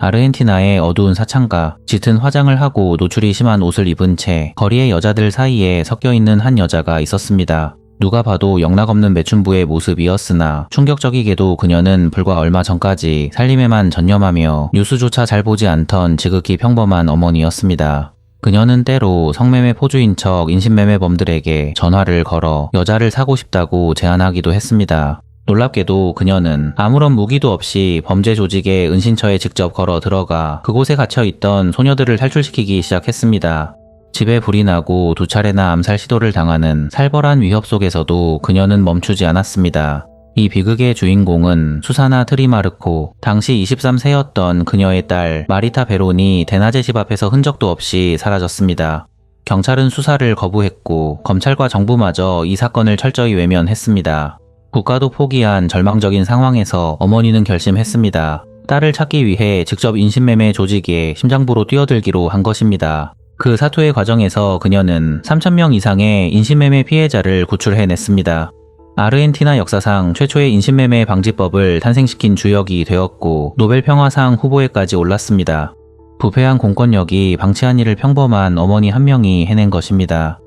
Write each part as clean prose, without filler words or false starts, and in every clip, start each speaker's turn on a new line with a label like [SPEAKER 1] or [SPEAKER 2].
[SPEAKER 1] 아르헨티나의 어두운 사창가, 짙은 화장을 하고 노출이 심한 옷을 입은 채 거리의 여자들 사이에 섞여 있는 한 여자가 있었습니다. 누가 봐도 영락없는 매춘부의 모습이었으나 충격적이게도 그녀는 불과 얼마 전까지 살림에만 전념하며 뉴스조차 잘 보지 않던 지극히 평범한 어머니였습니다. 그녀는 때로 성매매 포주인 척 인신매매범들에게 전화를 걸어 여자를 사고 싶다고 제안하기도 했습니다. 놀랍게도 그녀는 아무런 무기도 없이 범죄 조직의 은신처에 직접 걸어 들어가 그곳에 갇혀있던 소녀들을 탈출시키기 시작했습니다. 집에 불이 나고 2차례나 암살 시도를 당하는 살벌한 위협 속에서도 그녀는 멈추지 않았습니다. 이 비극의 주인공은 수사나 트리마르코, 당시 23세였던 그녀의 딸 마리타 베론이 데나제 집 앞에서 흔적도 없이 사라졌습니다. 경찰은 수사를 거부했고 검찰과 정부마저 이 사건을 철저히 외면했습니다. 국가도 포기한 절망적인 상황에서 어머니는 결심했습니다. 딸을 찾기 위해 직접 인신매매 조직에 심장부로 뛰어들기로 한 것입니다. 그 사투의 과정에서 그녀는 3,000명 이상의 인신매매 피해자를 구출해냈습니다. 아르헨티나 역사상 최초의 인신매매 방지법을 탄생시킨 주역이 되었고 노벨 평화상 후보에까지 올랐습니다. 부패한 공권력이 방치한 일을 평범한 어머니 한 명이 해낸 것입니다.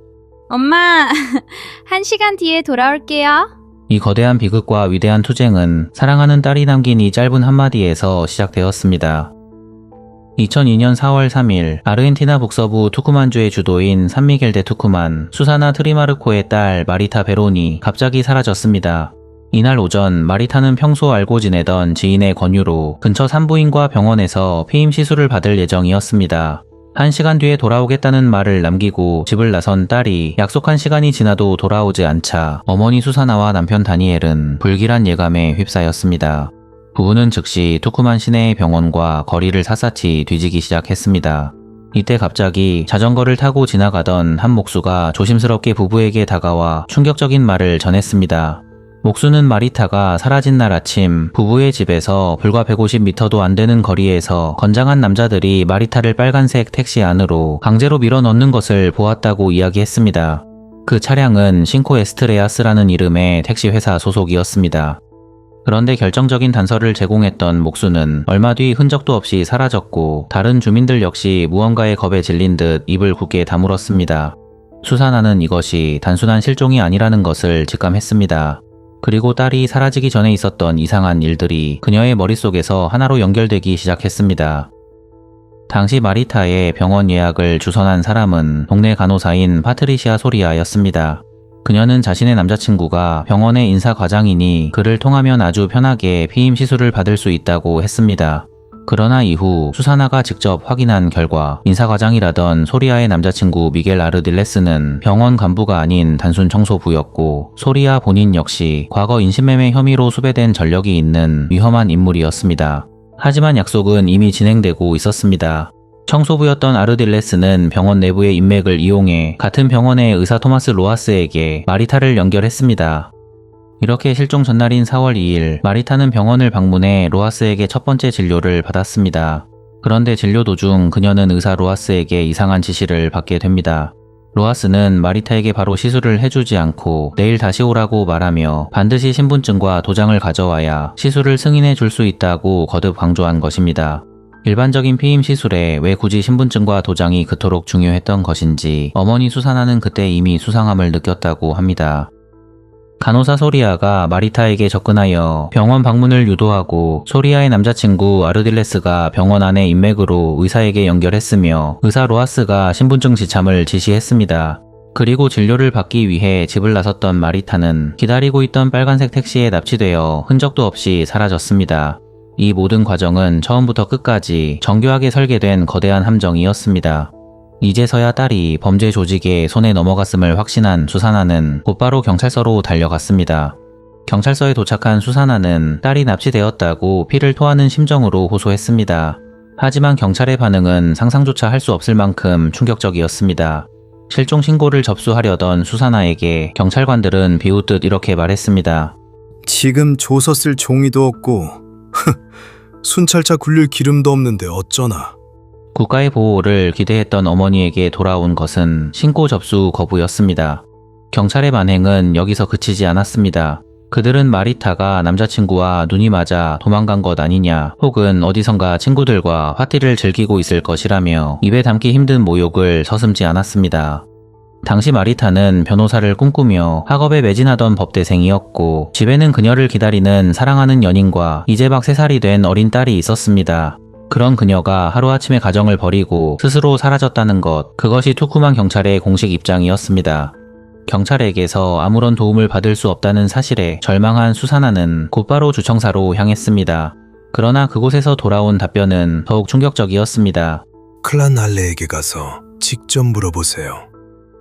[SPEAKER 2] 엄마, 1시간 뒤에 돌아올게요.
[SPEAKER 1] 이 거대한 비극과 위대한 투쟁은 사랑하는 딸이 남긴 이 짧은 한마디에서 시작되었습니다. 2002년 4월 3일 아르헨티나 북서부 투쿠만주의 주도인 산미겔 데 투쿠만, 수사나 트리마르코의 딸 마리타 베론이 갑자기 사라졌습니다. 이날 오전 마리타는 평소 알고 지내던 지인의 권유로 근처 산부인과 병원에서 피임 시술을 받을 예정이었습니다. 1시간 뒤에 돌아오겠다는 말을 남기고 집을 나선 딸이 약속한 시간이 지나도 돌아오지 않자 어머니 수사나와 남편 다니엘은 불길한 예감에 휩싸였습니다. 부부는 즉시 투쿠만 시내의 병원과 거리를 샅샅이 뒤지기 시작했습니다. 이때 갑자기 자전거를 타고 지나가던 한 목수가 조심스럽게 부부에게 다가와 충격적인 말을 전했습니다. 목수는 마리타가 사라진 날 아침 부부의 집에서 불과 150m도 안 되는 거리에서 건장한 남자들이 마리타를 빨간색 택시 안으로 강제로 밀어 넣는 것을 보았다고 이야기했습니다. 그 차량은 신코 에스트레아스라는 이름의 택시 회사 소속이었습니다. 그런데 결정적인 단서를 제공했던 목수는 얼마 뒤 흔적도 없이 사라졌고 다른 주민들 역시 무언가의 겁에 질린 듯 입을 굳게 다물었습니다. 수사나는 이것이 단순한 실종이 아니라는 것을 직감했습니다. 그리고 딸이 사라지기 전에 있었던 이상한 일들이 그녀의 머릿속에서 하나로 연결되기 시작했습니다. 당시 마리타의 병원 예약을 주선한 사람은 동네 간호사인 파트리시아 소리아였습니다. 그녀는 자신의 남자친구가 병원의 인사과장이니 그를 통하면 아주 편하게 피임 시술을 받을 수 있다고 했습니다. 그러나 이후 수사나가 직접 확인한 결과 인사과장이라던 소리아의 남자친구 미겔 아르딜레스는 병원 간부가 아닌 단순 청소부였고 소리아 본인 역시 과거 인신매매 혐의로 수배된 전력이 있는 위험한 인물이었습니다. 하지만 약속은 이미 진행되고 있었습니다. 청소부였던 아르딜레스는 병원 내부의 인맥을 이용해 같은 병원의 의사 토마스 로하스에게 마리타를 연결했습니다. 이렇게 실종 전날인 4월 2일 마리타는 병원을 방문해 로하스에게 첫 번째 진료를 받았습니다. 그런데 진료 도중 그녀는 의사 로하스에게 이상한 지시를 받게 됩니다. 로하스는 마리타에게 바로 시술을 해주지 않고 내일 다시 오라고 말하며 반드시 신분증과 도장을 가져와야 시술을 승인해 줄 수 있다고 거듭 강조한 것입니다. 일반적인 피임 시술에 왜 굳이 신분증과 도장이 그토록 중요했던 것인지 어머니 수사나는 그때 이미 수상함을 느꼈다고 합니다. 간호사 소리아가 마리타에게 접근하여 병원 방문을 유도하고 소리아의 남자친구 아르딜레스가 병원 안의 인맥으로 의사에게 연결했으며 의사 로하스가 신분증 지참을 지시했습니다. 그리고 진료를 받기 위해 집을 나섰던 마리타는 기다리고 있던 빨간색 택시에 납치되어 흔적도 없이 사라졌습니다. 이 모든 과정은 처음부터 끝까지 정교하게 설계된 거대한 함정이었습니다. 이제서야 딸이 범죄 조직의 손에 넘어갔음을 확신한 수사나는 곧바로 경찰서로 달려갔습니다. 경찰서에 도착한 수사나는 딸이 납치되었다고 피를 토하는 심정으로 호소했습니다. 하지만 경찰의 반응은 상상조차 할 수 없을 만큼 충격적이었습니다. 실종 신고를 접수하려던 수사나에게 경찰관들은 비웃듯 이렇게 말했습니다.
[SPEAKER 3] 지금 조서 쓸 종이도 없고 순찰차 굴릴 기름도 없는데 어쩌나.
[SPEAKER 1] 국가의 보호를 기대했던 어머니에게 돌아온 것은 신고 접수 거부였습니다. 경찰의 만행은 여기서 그치지 않았습니다. 그들은 마리타가 남자친구와 눈이 맞아 도망간 것 아니냐, 혹은 어디선가 친구들과 파티를 즐기고 있을 것이라며 입에 담기 힘든 모욕을 서슴지 않았습니다. 당시 마리타는 변호사를 꿈꾸며 학업에 매진하던 법대생이었고, 집에는 그녀를 기다리는 사랑하는 연인과 이제 막 3살이 된 어린 딸이 있었습니다. 그런 그녀가 하루아침에 가정을 버리고 스스로 사라졌다는 것, 그것이 투쿠만 경찰의 공식 입장이었습니다. 경찰에게서 아무런 도움을 받을 수 없다는 사실에 절망한 수사나는 곧바로 주청사로 향했습니다. 그러나 그곳에서 돌아온 답변은 더욱 충격적이었습니다.
[SPEAKER 3] 클라날레에게 가서 직접 물어보세요.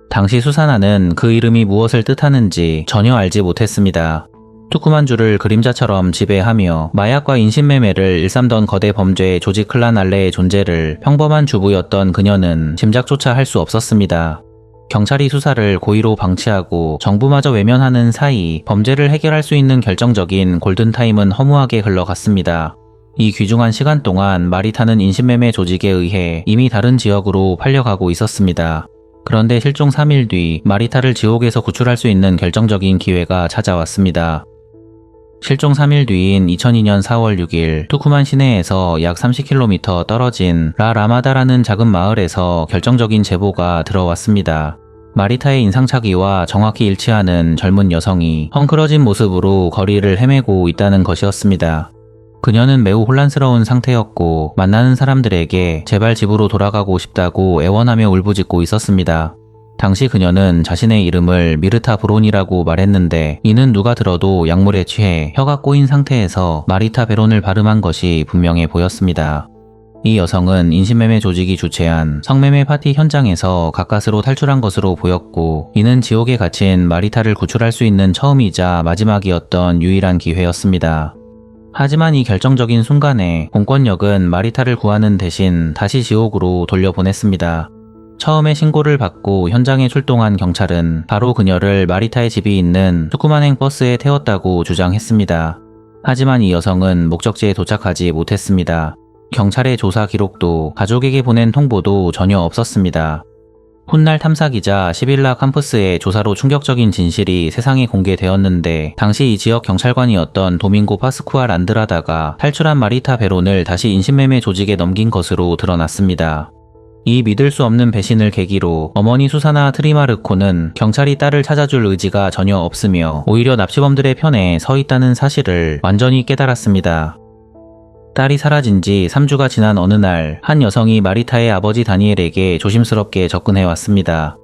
[SPEAKER 1] 당시 수사나는 그 이름이 무엇을 뜻하는지 전혀 알지 못했습니다. 투쿠만주를 그림자처럼 지배하며 마약과 인신매매를 일삼던 거대 범죄 조직 클라날레의 존재를 평범한 주부였던 그녀는 짐작조차 할 수 없었습니다. 경찰이 수사를 고의로 방치하고 정부마저 외면하는 사이 범죄를 해결할 수 있는 결정적인 골든타임은 허무하게 흘러갔습니다. 이 귀중한 시간 동안 마리타는 인신매매 조직에 의해 이미 다른 지역으로 팔려가고 있었습니다. 그런데 실종 3일 뒤 마리타를 지옥에서 구출할 수 있는 결정적인 기회가 찾아왔습니다. 실종 3일 뒤인 2002년 4월 6일 투쿠만 시내에서 약 30km 떨어진 라라마다라는 작은 마을에서 결정적인 제보가 들어왔습니다. 마리타의 인상착의와 정확히 일치하는 젊은 여성이 헝클어진 모습으로 거리를 헤매고 있다는 것이었습니다. 그녀는 매우 혼란스러운 상태였고 만나는 사람들에게 제발 집으로 돌아가고 싶다고 애원하며 울부짖고 있었습니다. 당시 그녀는 자신의 이름을 미르타 브론이라고 말했는데 이는 누가 들어도 약물에 취해 혀가 꼬인 상태에서 마리타 베론을 발음한 것이 분명해 보였습니다. 이 여성은 인신매매 조직이 주최한 성매매 파티 현장에서 가까스로 탈출한 것으로 보였고, 이는 지옥에 갇힌 마리타를 구출할 수 있는 처음이자 마지막이었던 유일한 기회였습니다. 하지만 이 결정적인 순간에 공권력은 마리타를 구하는 대신 다시 지옥으로 돌려보냈습니다. 처음에 신고를 받고 현장에 출동한 경찰은 바로 그녀를 마리타의 집이 있는 투쿠만행 버스에 태웠다고 주장했습니다. 하지만 이 여성은 목적지에 도착하지 못했습니다. 경찰의 조사 기록도 가족에게 보낸 통보도 전혀 없었습니다. 훗날 탐사기자 시빌라 캄프스의 조사로 충격적인 진실이 세상에 공개되었는데, 당시 이 지역 경찰관이었던 도밍고 파스쿠알 안드라다가 탈출한 마리타 베론을 다시 인신매매 조직에 넘긴 것으로 드러났습니다. 이 믿을 수 없는 배신을 계기로 어머니 수사나 트리마르코는 경찰이 딸을 찾아줄 의지가 전혀 없으며 오히려 납치범들의 편에 서 있다는 사실을 완전히 깨달았습니다. 딸이 사라진 지 3주가 지난 어느 날, 한 여성이 마리타의 아버지 다니엘에게 조심스럽게 접근해 왔습니다.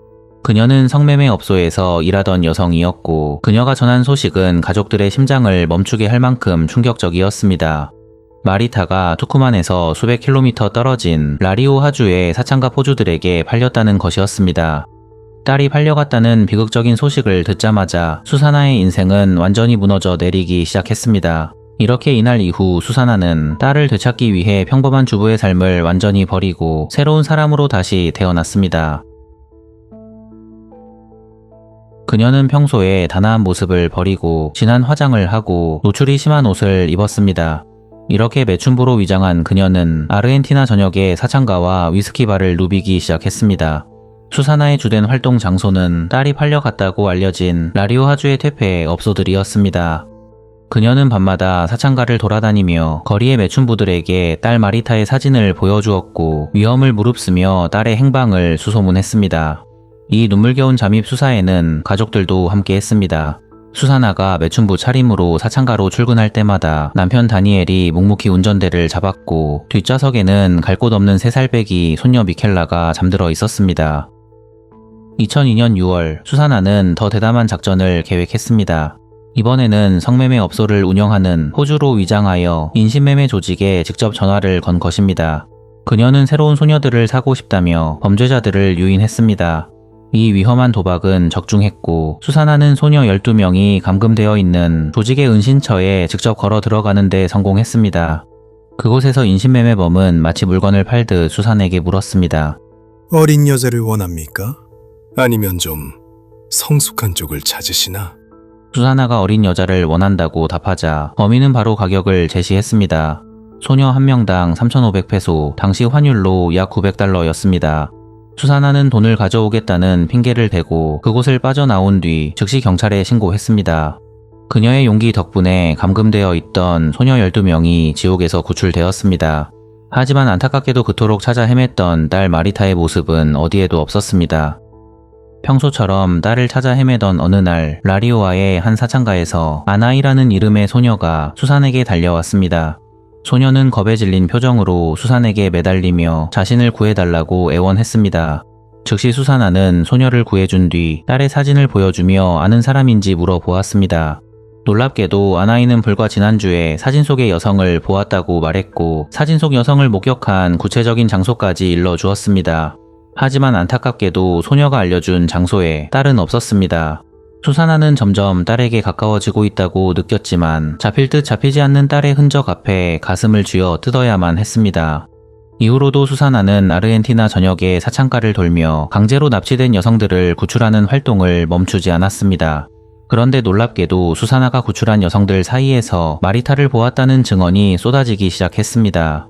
[SPEAKER 1] 그녀는 성매매 업소에서 일하던 여성이었고, 그녀가 전한 소식은 가족들의 심장을 멈추게 할 만큼 충격적이었습니다. 마리타가 투쿠만에서 수백 킬로미터 떨어진 라리오 하주의 사창가 포주들에게 팔렸다는 것이었습니다. 딸이 팔려갔다는 비극적인 소식을 듣자마자 수사나의 인생은 완전히 무너져 내리기 시작했습니다. 이렇게 이날 이후 수사나는 딸을 되찾기 위해 평범한 주부의 삶을 완전히 버리고 새로운 사람으로 다시 태어났습니다. 그녀는 평소에 단아한 모습을 버리고 진한 화장을 하고 노출이 심한 옷을 입었습니다. 이렇게 매춘부로 위장한 그녀는 아르헨티나 전역의 사창가와 위스키바를 누비기 시작했습니다. 수사나의 주된 활동 장소는 딸이 팔려갔다고 알려진 라리오 하주의 퇴폐 업소들이었습니다. 그녀는 밤마다 사창가를 돌아다니며 거리의 매춘부들에게 딸 마리타의 사진을 보여주었고 위험을 무릅쓰며 딸의 행방을 수소문했습니다. 이 눈물겨운 잠입 수사에는 가족들도 함께했습니다. 수사나가 매춘부 차림으로 사창가로 출근할 때마다 남편 다니엘이 묵묵히 운전대를 잡았고, 뒷좌석에는 갈 곳 없는 3살배기 손녀 미켈라가 잠들어 있었습니다. 2002년 6월 수사나는 더 대담한 작전을 계획했습니다. 이번에는 성매매 업소를 운영하는 호주로 위장하여 인신매매 조직에 직접 전화를 건 것입니다. 그녀는 새로운 소녀들을 사고 싶다며 범죄자들을 유인했습니다. 이 위험한 도박은 적중했고, 수사나는 소녀 12명이 감금되어 있는 조직의 은신처에 직접 걸어 들어가는 데 성공했습니다. 그곳에서 인신매매범은 마치 물건을 팔듯 수산에게 물었습니다.
[SPEAKER 3] 어린 여자를 원합니까? 아니면 좀 성숙한 쪽을 찾으시나?
[SPEAKER 1] 수사나가 어린 여자를 원한다고 답하자 범인은 바로 가격을 제시했습니다. 소녀 한 명당 3,500페소, 당시 환율로 약 900달러였습니다. 수사나는 돈을 가져오겠다는 핑계를 대고 그곳을 빠져나온 뒤 즉시 경찰에 신고했습니다. 그녀의 용기 덕분에 감금되어 있던 소녀 12명이 지옥에서 구출되었습니다. 하지만 안타깝게도 그토록 찾아 헤맸던 딸 마리타의 모습은 어디에도 없었습니다. 평소처럼 딸을 찾아 헤매던 어느 날 라리오아의 한 사창가에서 아나이라는 이름의 소녀가 수산에게 달려왔습니다. 소녀는 겁에 질린 표정으로 수산에게 매달리며 자신을 구해달라고 애원했습니다. 즉시 수산아는 소녀를 구해준 뒤 딸의 사진을 보여주며 아는 사람인지 물어보았습니다. 놀랍게도 아나이는 불과 지난주에 사진 속의 여성을 보았다고 말했고 사진 속 여성을 목격한 구체적인 장소까지 일러주었습니다. 하지만 안타깝게도 소녀가 알려준 장소에 딸은 없었습니다. 수산아는 점점 딸에게 가까워지고 있다고 느꼈지만 잡힐 듯 잡히지 않는 딸의 흔적 앞에 가슴을 쥐어 뜯어야만 했습니다. 이후로도 수산아는 아르헨티나 전역의 사창가를 돌며 강제로 납치된 여성들을 구출하는 활동을 멈추지 않았습니다. 그런데 놀랍게도 수산아가 구출한 여성들 사이에서 마리타를 보았다는 증언이 쏟아지기 시작했습니다.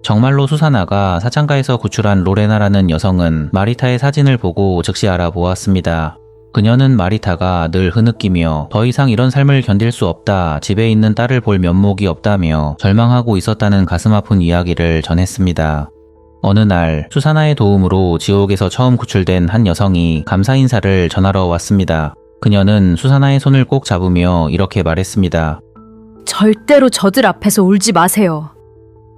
[SPEAKER 1] 정말로 수산아가 사창가에서 구출한 로레나라는 여성은 마리타의 사진을 보고 즉시 알아보았습니다. 그녀는 마리타가 늘 흐느끼며 더 이상 이런 삶을 견딜 수 없다, 집에 있는 딸을 볼 면목이 없다며 절망하고 있었다는 가슴 아픈 이야기를 전했습니다. 어느 날 수산아의 도움으로 지옥에서 처음 구출된 한 여성이 감사 인사를 전하러 왔습니다. 그녀는 수산아의 손을 꼭 잡으며 이렇게 말했습니다.
[SPEAKER 4] 절대로 저들 앞에서 울지 마세요.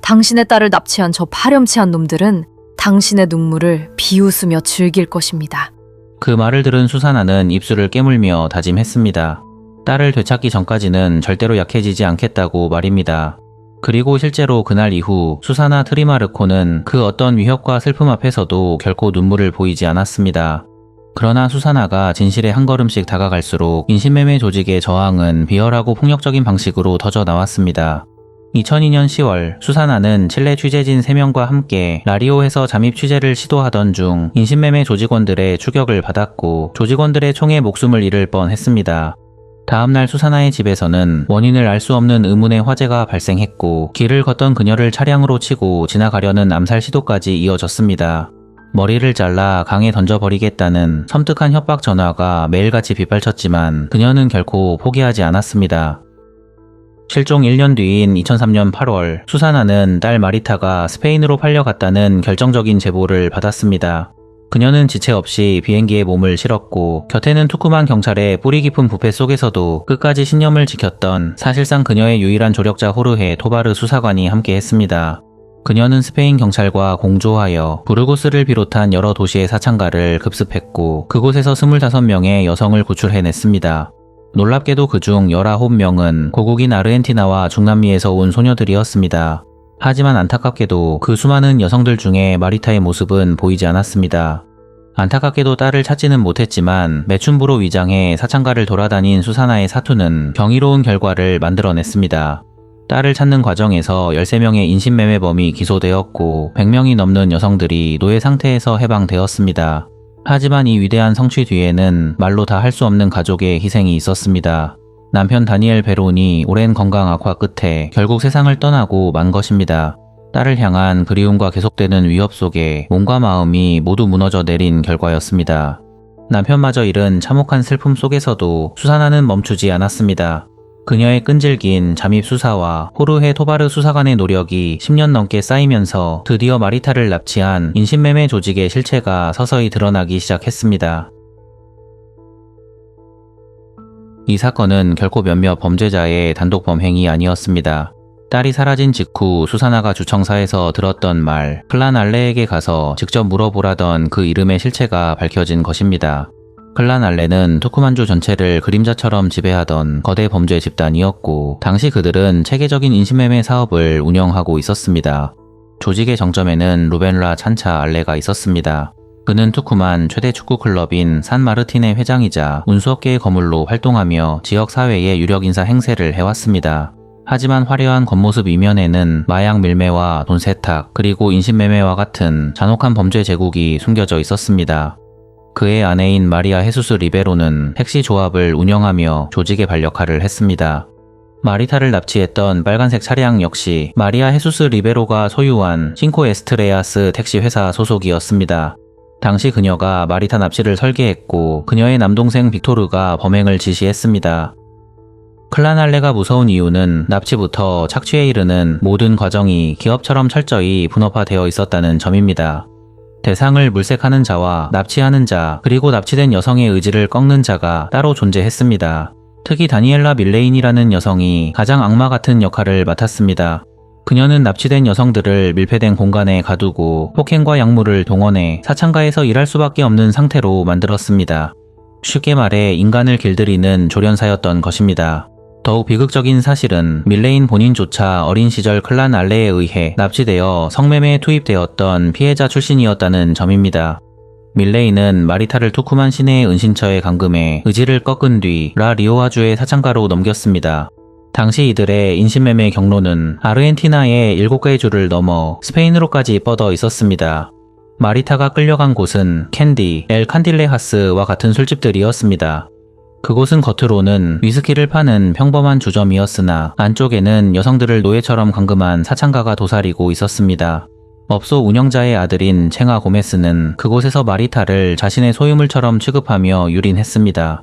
[SPEAKER 4] 당신의 딸을 납치한 저 파렴치한 놈들은 당신의 눈물을 비웃으며 즐길 것입니다.
[SPEAKER 1] 그 말을 들은 수산아는 입술을 깨물며 다짐했습니다. 딸을 되찾기 전까지는 절대로 약해지지 않겠다고 말입니다. 그리고 실제로 그날 이후 수산아 트리마르코는 그 어떤 위협과 슬픔 앞에서도 결코 눈물을 보이지 않았습니다. 그러나 수산아가 진실에 한 걸음씩 다가갈수록 인신매매 조직의 저항은 비열하고 폭력적인 방식으로 터져 나왔습니다. 2002년 10월 수산아는 칠레 취재진 3명과 함께 라리오에서 잠입 취재를 시도하던 중 인신매매 조직원들의 추격을 받았고 조직원들의 총에 목숨을 잃을 뻔했습니다. 다음날 수산아의 집에서는 원인을 알 수 없는 의문의 화재가 발생했고 길을 걷던 그녀를 차량으로 치고 지나가려는 암살 시도까지 이어졌습니다. 머리를 잘라 강에 던져버리겠다는 섬뜩한 협박 전화가 매일같이 빗발쳤지만 그녀는 결코 포기하지 않았습니다. 실종 1년 뒤인 2003년 8월 수산아는 딸 마리타가 스페인으로 팔려갔다는 결정적인 제보를 받았습니다. 그녀는 지체 없이 비행기에 몸을 실었고 곁에는 투쿠만 경찰의 뿌리 깊은 부패 속에서도 끝까지 신념을 지켰던 사실상 그녀의 유일한 조력자 호르헤 토바르 수사관이 함께했습니다. 그녀는 스페인 경찰과 공조하여 부르고스를 비롯한 여러 도시의 사창가를 급습했고 그곳에서 25명의 여성을 구출해냈습니다. 놀랍게도 그중 19명은 고국인 아르헨티나와 중남미에서 온 소녀들이었습니다. 하지만 안타깝게도 그 수많은 여성들 중에 마리타의 모습은 보이지 않았습니다. 안타깝게도 딸을 찾지는 못했지만 매춘부로 위장해 사창가를 돌아다닌 수산아의 사투는 경이로운 결과를 만들어냈습니다. 딸을 찾는 과정에서 13명의 인신매매범이 기소되었고 100명이 넘는 여성들이 노예 상태에서 해방되었습니다. 하지만 이 위대한 성취 뒤에는 말로 다 할 수 없는 가족의 희생이 있었습니다. 남편 다니엘 베론이 오랜 건강 악화 끝에 결국 세상을 떠나고 만 것입니다. 딸을 향한 그리움과 계속되는 위협 속에 몸과 마음이 모두 무너져 내린 결과였습니다. 남편마저 잃은 참혹한 슬픔 속에서도 수산아는 멈추지 않았습니다. 그녀의 끈질긴 잠입 수사와 호르헤 토바르 수사관의 노력이 10년 넘게 쌓이면서 드디어 마리타를 납치한 인신매매 조직의 실체가 서서히 드러나기 시작했습니다. 이 사건은 결코 몇몇 범죄자의 단독 범행이 아니었습니다. 딸이 사라진 직후 수산아가 주청사에서 들었던 말, 클란 알레에게 가서 직접 물어보라던 그 이름의 실체가 밝혀진 것입니다. 클란 알레는 투쿠만주 전체를 그림자처럼 지배하던 거대 범죄 집단이었고 당시 그들은 체계적인 인신매매 사업을 운영하고 있었습니다. 조직의 정점에는 루벤라 찬차 알레가 있었습니다. 그는 투쿠만 최대 축구 클럽인 산 마르틴의 회장이자 운수업계의 거물로 활동하며 지역 사회의 유력 인사 행세를 해왔습니다. 하지만 화려한 겉모습 이면에는 마약 밀매와 돈 세탁 그리고 인신매매와 같은 잔혹한 범죄 제국이 숨겨져 있었습니다. 그의 아내인 마리아 헤수스 리베로는 택시 조합을 운영하며 조직의 반역할을 했습니다. 마리타를 납치했던 빨간색 차량 역시 마리아 헤수스 리베로가 소유한 싱코 에스트레아스 택시 회사 소속이었습니다. 당시 그녀가 마리타 납치를 설계했고 그녀의 남동생 빅토르가 범행을 지시했습니다. 클라날레가 무서운 이유는 납치부터 착취에 이르는 모든 과정이 기업처럼 철저히 분업화되어 있었다는 점입니다. 대상을 물색하는 자와 납치하는 자, 그리고 납치된 여성의 의지를 꺾는 자가 따로 존재했습니다. 특히 다니엘라 밀레인이라는 여성이 가장 악마 같은 역할을 맡았습니다. 그녀는 납치된 여성들을 밀폐된 공간에 가두고 폭행과 약물을 동원해 사창가에서 일할 수밖에 없는 상태로 만들었습니다. 쉽게 말해 인간을 길들이는 조련사였던 것입니다. 더욱 비극적인 사실은 밀레인 본인조차 어린 시절 클라날레에 의해 납치되어 성매매에 투입되었던 피해자 출신이었다는 점입니다. 밀레인은 마리타를 투쿠만 시내의 은신처에 감금해 의지를 꺾은 뒤 라 리오아주의 사창가로 넘겼습니다. 당시 이들의 인신매매 경로는 아르헨티나의 7개의 주를 넘어 스페인으로까지 뻗어 있었습니다. 마리타가 끌려간 곳은 캔디, 엘 칸딜레하스와 같은 술집들이었습니다. 그곳은 겉으로는 위스키를 파는 평범한 주점이었으나 안쪽에는 여성들을 노예처럼 감금한 사창가가 도사리고 있었습니다. 업소 운영자의 아들인 챈아 고메스는 그곳에서 마리타를 자신의 소유물처럼 취급하며 유린했습니다.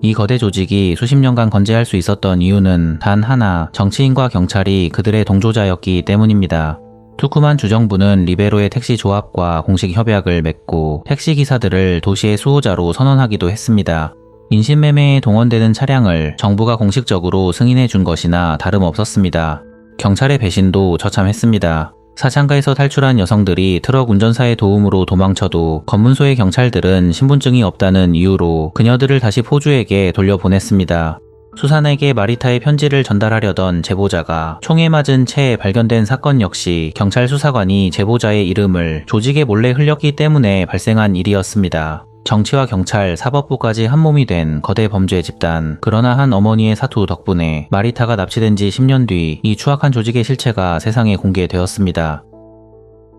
[SPEAKER 1] 이 거대 조직이 수십 년간 건재할 수 있었던 이유는 단 하나, 정치인과 경찰이 그들의 동조자였기 때문입니다. 투쿠만 주정부는 리베로의 택시 조합과 공식 협약을 맺고 택시 기사들을 도시의 수호자로 선언하기도 했습니다. 인신매매에 동원되는 차량을 정부가 공식적으로 승인해 준 것이나 다름없었습니다. 경찰의 배신도 처참했습니다. 사창가에서 탈출한 여성들이 트럭 운전사의 도움으로 도망쳐도 검문소의 경찰들은 신분증이 없다는 이유로 그녀들을 다시 포주에게 돌려보냈습니다. 수산에게 마리타의 편지를 전달하려던 제보자가 총에 맞은 채 발견된 사건 역시 경찰 수사관이 제보자의 이름을 조직에 몰래 흘렸기 때문에 발생한 일이었습니다. 정치와 경찰, 사법부까지 한몸이 된 거대 범죄 집단. 그러나 한 어머니의 사투 덕분에 마리타가 납치된 지 10년 뒤 이 추악한 조직의 실체가 세상에 공개되었습니다.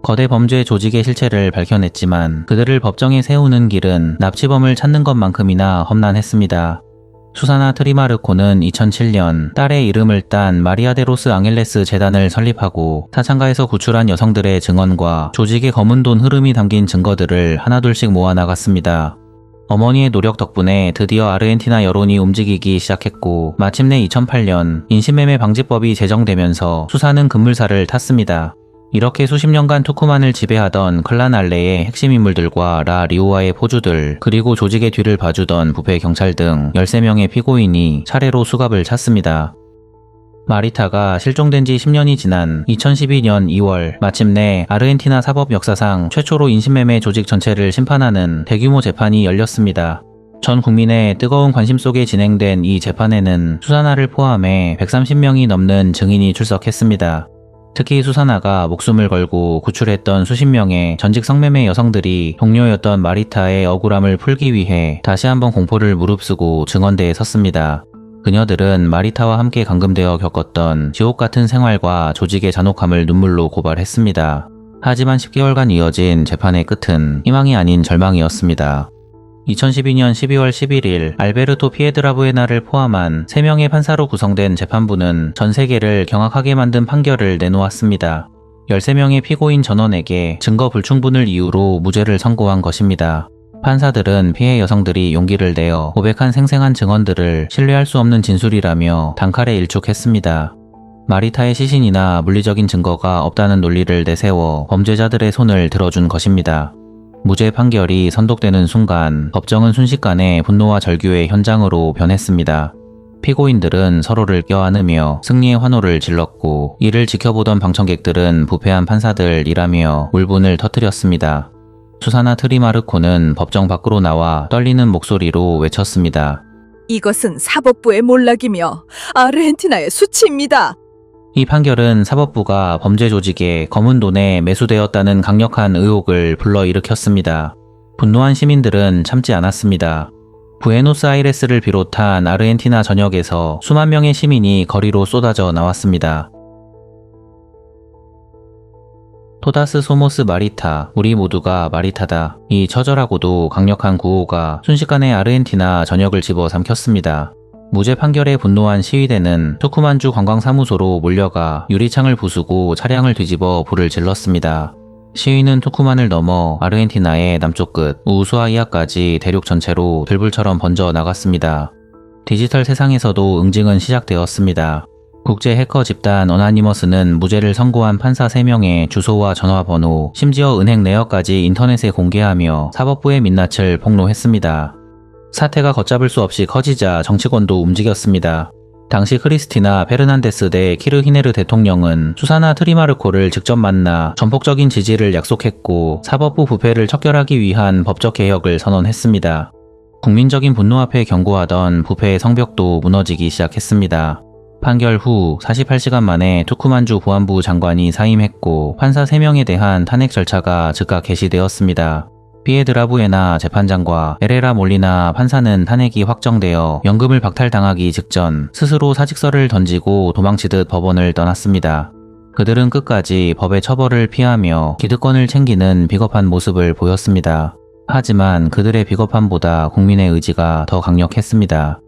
[SPEAKER 1] 거대 범죄 조직의 실체를 밝혀냈지만 그들을 법정에 세우는 길은 납치범을 찾는 것만큼이나 험난했습니다. 수사나 트리마르코는 2007년 딸의 이름을 딴 마리아 데 로스 앙헬레스 재단을 설립하고 사창가에서 구출한 여성들의 증언과 조직의 검은 돈 흐름이 담긴 증거들을 하나둘씩 모아나갔습니다. 어머니의 노력 덕분에 드디어 아르헨티나 여론이 움직이기 시작했고 마침내 2008년 인신매매 방지법이 제정되면서 수사는 급물살을 탔습니다. 이렇게 수십 년간 투쿠만을 지배하던 클라날레의 핵심 인물들과 라 리오아의 포주들, 그리고 조직의 뒤를 봐주던 부패 경찰 등 13명의 피고인이 차례로 수갑을 찼습니다. 마리타가 실종된 지 10년이 지난 2012년 2월 마침내 아르헨티나 사법 역사상 최초로 인신매매 조직 전체를 심판하는 대규모 재판이 열렸습니다. 전 국민의 뜨거운 관심 속에 진행된 이 재판에는 수사나를 포함해 130명이 넘는 증인이 출석했습니다. 특히 수사나가 목숨을 걸고 구출했던 수십 명의 전직 성매매 여성들이 동료였던 마리타의 억울함을 풀기 위해 다시 한번 공포를 무릅쓰고 증언대에 섰습니다. 그녀들은 마리타와 함께 감금되어 겪었던 지옥 같은 생활과 조직의 잔혹함을 눈물로 고발했습니다. 하지만 10개월간 이어진 재판의 끝은 희망이 아닌 절망이었습니다. 2012년 12월 11일 알베르토 피에드라부에나를 포함한 3명의 판사로 구성된 재판부는 전 세계를 경악하게 만든 판결을 내놓았습니다. 13명의 피고인 전원에게 증거 불충분을 이유로 무죄를 선고한 것입니다. 판사들은 피해 여성들이 용기를 내어 고백한 생생한 증언들을 신뢰할 수 없는 진술이라며 단칼에 일축했습니다. 마리타의 시신이나 물리적인 증거가 없다는 논리를 내세워 범죄자들의 손을 들어준 것입니다. 무죄 판결이 선독되는 순간 법정은 순식간에 분노와 절규의 현장으로 변했습니다. 피고인들은 서로를 껴안으며 승리의 환호를 질렀고 이를 지켜보던 방청객들은 부패한 판사들이라며 울분을 터뜨렸습니다. 수사나 트리마르코는 법정 밖으로 나와 떨리는 목소리로 외쳤습니다.
[SPEAKER 5] 이것은 사법부의 몰락이며 아르헨티나의 수치입니다.
[SPEAKER 1] 이 판결은 사법부가 범죄 조직에 검은 돈에 매수되었다는 강력한 의혹을 불러일으켰습니다. 분노한 시민들은 참지 않았습니다. 부에노스아이레스를 비롯한 아르헨티나 전역에서 수만 명의 시민이 거리로 쏟아져 나왔습니다. 토다스 소모스 마리타, 우리 모두가 마리타다. 이 처절하고도 강력한 구호가 순식간에 아르헨티나 전역을 집어삼켰습니다. 무죄 판결에 분노한 시위대는 투쿠만주 관광사무소로 몰려가 유리창을 부수고 차량을 뒤집어 불을 질렀습니다. 시위는 투쿠만을 넘어 아르헨티나의 남쪽 끝 우수아이아까지 대륙 전체로 들불처럼 번져 나갔습니다. 디지털 세상에서도 응징은 시작되었습니다. 국제 해커 집단 어나니머스는 무죄를 선고한 판사 3명의 주소와 전화번호, 심지어 은행 내역까지 인터넷에 공개하며 사법부의 민낯을 폭로했습니다. 사태가 걷잡을 수 없이 커지자 정치권도 움직였습니다. 당시 크리스티나 페르난데스 대 키르히네르 대통령은 수사나 트리마르코를 직접 만나 전폭적인 지지를 약속했고 사법부 부패를 척결하기 위한 법적 개혁을 선언했습니다. 국민적인 분노 앞에 경고하던 부패의 성벽도 무너지기 시작했습니다. 판결 후 48시간 만에 투쿠만주 보안부 장관이 사임했고 판사 3명에 대한 탄핵 절차가 즉각 개시되었습니다. 피에드라부에나 재판장과 에레라 몰리나 판사는 탄핵이 확정되어 연금을 박탈당하기 직전 스스로 사직서를 던지고 도망치듯 법원을 떠났습니다. 그들은 끝까지 법의 처벌을 피하며 기득권을 챙기는 비겁한 모습을 보였습니다. 하지만 그들의 비겁함보다 국민의 의지가 더 강력했습니다.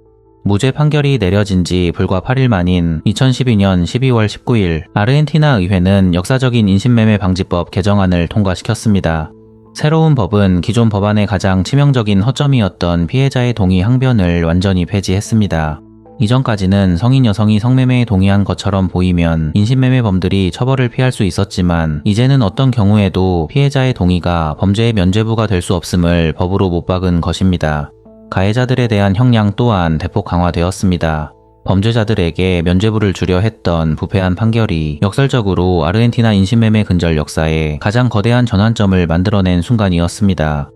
[SPEAKER 1] 무죄 판결이 내려진 지 불과 8일 만인 2012년 12월 19일 아르헨티나 의회는 역사적인 인신매매 방지법 개정안을 통과시켰습니다. 새로운 법은 기존 법안의 가장 치명적인 허점이었던 피해자의 동의 항변을 완전히 폐지했습니다. 이전까지는 성인 여성이 성매매에 동의한 것처럼 보이면 인신매매범들이 처벌을 피할 수 있었지만 이제는 어떤 경우에도 피해자의 동의가 범죄의 면죄부가 될 수 없음을 법으로 못 박은 것입니다. 가해자들에 대한 형량 또한 대폭 강화되었습니다. 범죄자들에게 면죄부를 주려 했던 부패한 판결이 역설적으로 아르헨티나 인신매매 근절 역사에 가장 거대한 전환점을 만들어낸 순간이었습니다.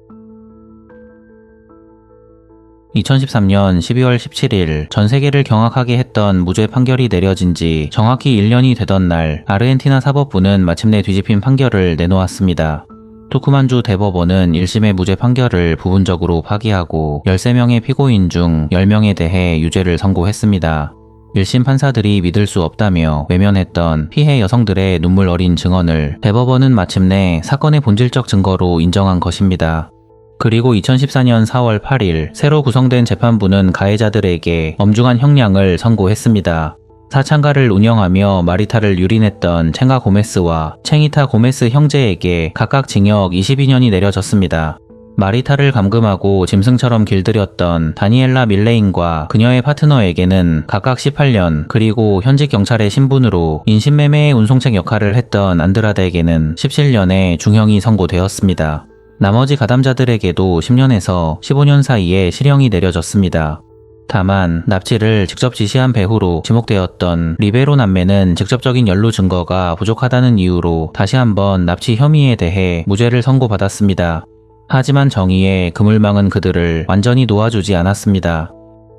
[SPEAKER 1] 2013년 12월 17일 전 세계를 경악하게 했던 무죄 판결이 내려진 지 정확히 1년이 되던 날 아르헨티나 사법부는 마침내 뒤집힌 판결을 내놓았습니다. 투쿠만주 대법원은 1심의 무죄 판결을 부분적으로 파기하고 13명의 피고인 중 10명에 대해 유죄를 선고했습니다. 1심 판사들이 믿을 수 없다며 외면했던 피해 여성들의 눈물 어린 증언을 대법원은 마침내 사건의 본질적 증거로 인정한 것입니다. 그리고 2014년 4월 8일 새로 구성된 재판부는 가해자들에게 엄중한 형량을 선고했습니다. 사창가를 운영하며 마리타를 유린했던 챙가 고메스와 챙이타 고메스 형제에게 각각 징역 22년이 내려졌습니다. 마리타를 감금하고 짐승처럼 길들였던 다니엘라 밀레인과 그녀의 파트너에게는 각각 18년, 그리고 현직 경찰의 신분으로 인신매매의 운송책 역할을 했던 안드라데에게는 17년의 중형이 선고되었습니다. 나머지 가담자들에게도 10년에서 15년 사이에 실형이 내려졌습니다. 다만 납치를 직접 지시한 배후로 지목되었던 리베로 남매는 직접적인 연루 증거가 부족하다는 이유로 다시 한번 납치 혐의에 대해 무죄를 선고받았습니다. 하지만 정의의 그물망은 그들을 완전히 놓아주지 않았습니다.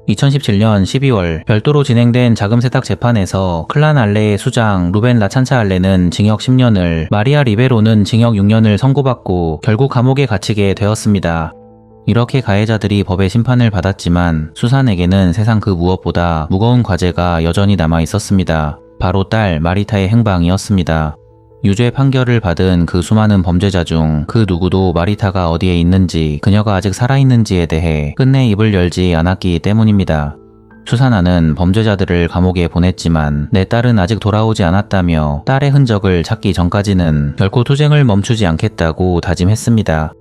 [SPEAKER 1] 2017년 12월 별도로 진행된 자금 세탁 재판에서 클란 알레의 수장 루벤 라찬차 알레는 징역 10년을, 마리아 리베로는 징역 6년을 선고받고 결국 감옥에 갇히게 되었습니다. 이렇게 가해자들이 법의 심판을 받았지만 수산에게는 세상 그 무엇보다 무거운 과제가 여전히 남아 있었습니다. 바로 딸 마리타의 행방이었습니다. 유죄 판결을 받은 그 수많은 범죄자 중 그 누구도 마리타가 어디에 있는지, 그녀가 아직 살아있는지에 대해 끝내 입을 열지 않았기 때문입니다. 수사나는 범죄자들을 감옥에 보냈지만 내 딸은 아직 돌아오지 않았다며 딸의 흔적을 찾기 전까지는 결코 투쟁을 멈추지 않겠다고 다짐했습니다.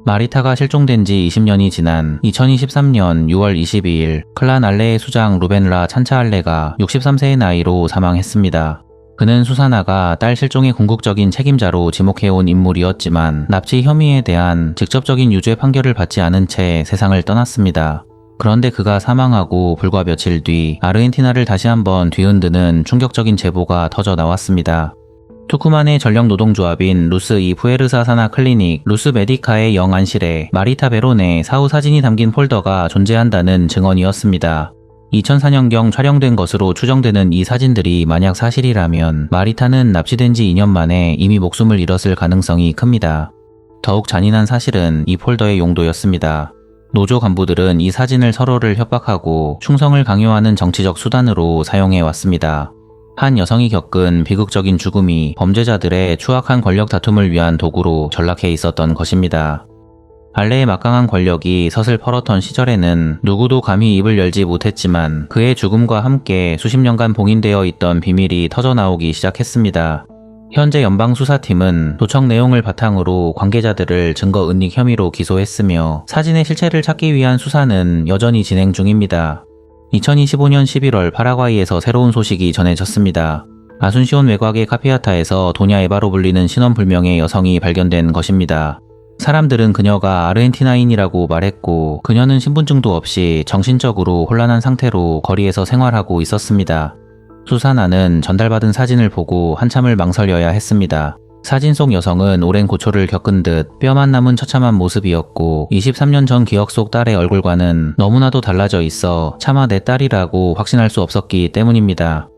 [SPEAKER 1] 마리타가 실종된 지 20년이 지난 2023년 6월 22일 클란 알레의 수장 루벤라 찬차 알레가 63세의 나이로 사망했습니다. 그는 수사나가 딸 실종의 궁극적인 책임자로 지목해온 인물이었지만 납치 혐의에 대한 직접적인 유죄 판결을 받지 않은 채 세상을 떠났습니다. 그런데 그가 사망하고 불과 며칠 뒤 아르헨티나를 다시 한번 뒤흔드는 충격적인 제보가 터져 나왔습니다. 투쿠만의 전력 노동조합인 루스 이 푸에르사 사나 클리닉 루스 메디카의 영안실에 마리타 베론의 사후 사진이 담긴 폴더가 존재한다는 증언이었습니다. 2004년경 촬영된 것으로 추정되는 이 사진들이 만약 사실이라면 마리타는 납치된 지 2년 만에 이미 목숨을 잃었을 가능성이 큽니다. 더욱 잔인한 사실은 이 폴더의 용도였습니다. 노조 간부들은 이 사진을 서로를 협박하고 충성을 강요하는 정치적 수단으로 사용해왔습니다. 한 여성이 겪은 비극적인 죽음이 범죄자들의 추악한 권력 다툼을 위한 도구로 전락해 있었던 것입니다. 알레의 막강한 권력이 서슬 펄었던 시절에는 누구도 감히 입을 열지 못했지만 그의 죽음과 함께 수십 년간 봉인되어 있던 비밀이 터져나오기 시작했습니다. 현재 연방수사팀은 도청 내용을 바탕으로 관계자들을 증거 은닉 혐의로 기소했으며 사진의 실체를 찾기 위한 수사는 여전히 진행 중입니다. 2025년 11월 파라과이에서 새로운 소식이 전해졌습니다. 아순시온 외곽의 카피아타에서 도냐 에바로 불리는 신원불명의 여성이 발견된 것입니다. 사람들은 그녀가 아르헨티나인이라고 말했고 그녀는 신분증도 없이 정신적으로 혼란한 상태로 거리에서 생활하고 있었습니다. 수사나는 전달받은 사진을 보고 한참을 망설여야 했습니다. 사진 속 여성은 오랜 고초를 겪은 듯 뼈만 남은 처참한 모습이었고 23년 전 기억 속 딸의 얼굴과는 너무나도 달라져 있어 차마 내 딸이라고 확신할 수 없었기 때문입니다.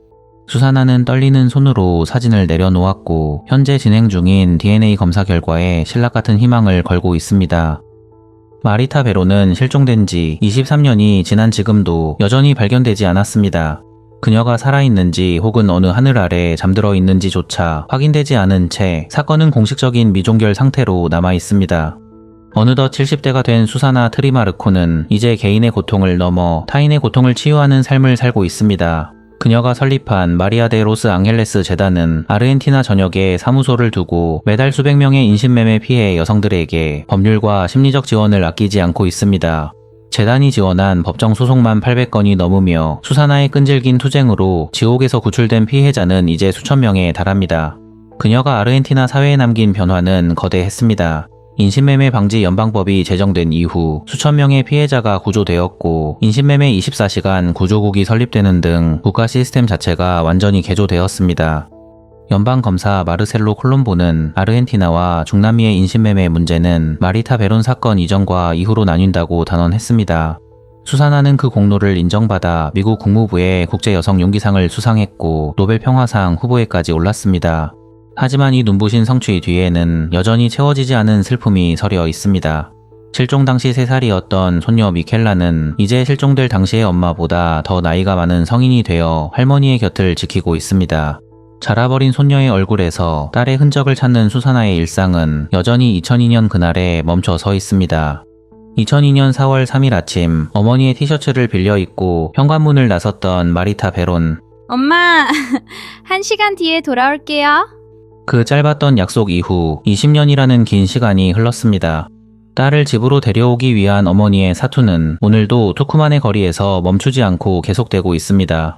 [SPEAKER 1] 수사나는 떨리는 손으로 사진을 내려놓았고 현재 진행 중인 DNA 검사 결과에 신락 같은 희망을 걸고 있습니다. 마리타 베로는 실종된 지 23년이 지난 지금도 여전히 발견되지 않았습니다. 그녀가 살아있는지 혹은 어느 하늘 아래 잠들어 있는지조차 확인되지 않은 채 사건은 공식적인 미종결 상태로 남아 있습니다. 어느덧 70대가 된 수사나 트리마르코는 이제 개인의 고통을 넘어 타인의 고통을 치유하는 삶을 살고 있습니다. 그녀가 설립한 마리아 데 로스 앙헬레스 재단은 아르헨티나 전역에 사무소를 두고 매달 수백 명의 인신매매 피해 여성들에게 법률과 심리적 지원을 아끼지 않고 있습니다. 재단이 지원한 법정 소송만 800건이 넘으며 수사나의 끈질긴 투쟁으로 지옥에서 구출된 피해자는 이제 수천 명에 달합니다. 그녀가 아르헨티나 사회에 남긴 변화는 거대했습니다. 인신매매 방지 연방법이 제정된 이후 수천 명의 피해자가 구조되었고 인신매매 24시간 구조국이 설립되는 등 국가 시스템 자체가 완전히 개조되었습니다. 연방검사 마르셀로 콜롬보는 아르헨티나와 중남미의 인신매매 문제는 마리타 베론 사건 이전과 이후로 나뉜다고 단언했습니다. 수사나는 그 공로를 인정받아 미국 국무부의 국제여성용기상을 수상했고 노벨 평화상 후보에까지 올랐습니다. 하지만 이 눈부신 성취 뒤에는 여전히 채워지지 않은 슬픔이 서려 있습니다. 실종 당시 3살이었던 손녀 미켈라는 이제 실종될 당시의 엄마보다 더 나이가 많은 성인이 되어 할머니의 곁을 지키고 있습니다. 자라버린 손녀의 얼굴에서 딸의 흔적을 찾는 수사나의 일상은 여전히 2002년 그날에 멈춰 서 있습니다. 2002년 4월 3일 아침 어머니의 티셔츠를 빌려 입고 현관문을 나섰던 마리타 베론.
[SPEAKER 2] 엄마, 1시간 뒤에 돌아올게요.
[SPEAKER 1] 그 짧았던 약속 이후 20년이라는 긴 시간이 흘렀습니다. 딸을 집으로 데려오기 위한 어머니의 사투는 오늘도 투쿠만의 거리에서 멈추지 않고 계속되고 있습니다.